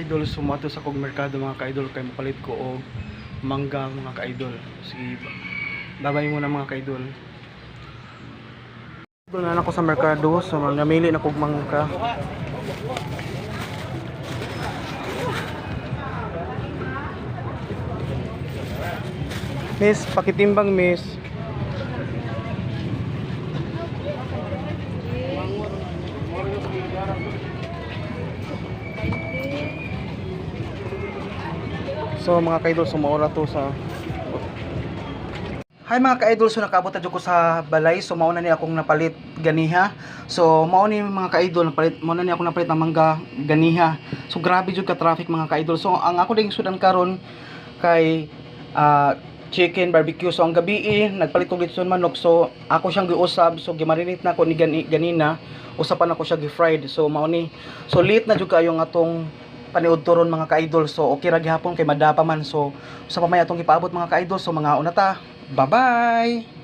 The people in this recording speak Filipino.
Idol, sumato sa kong merkado mga ka-idol kay mapalit ko og mangga mga ka-idol. Sige, babay muna mga ka-idol. Doon na ako sa merkado, so namili na kog mangga. Miss, pakitimbang miss. So mga ka-idol, sumaura to sa Hi mga ka-idol, so nakaabot na ko sa balay. So mauna ni akong napalit ganiha. So mauna ni mga ka-idol mauna ni akong napalit ng mangga ganiha. So grabe jud ka traffic mga ka-idol. So ang ako ding sudan karon kay chicken barbecue. So ang gabi nagpalit ko gitson manok. So ako siyang giusab. So gimarinate na ko ni ganina. Usapan ako siya gi-fried. So mauni. So late na jud kayo ang atong paniud turon mga ka-idol. So okay ra gihapon kay madapa man. So sa pamay atong gipaabot mga ka-idol. So mga una ta. Bye-bye!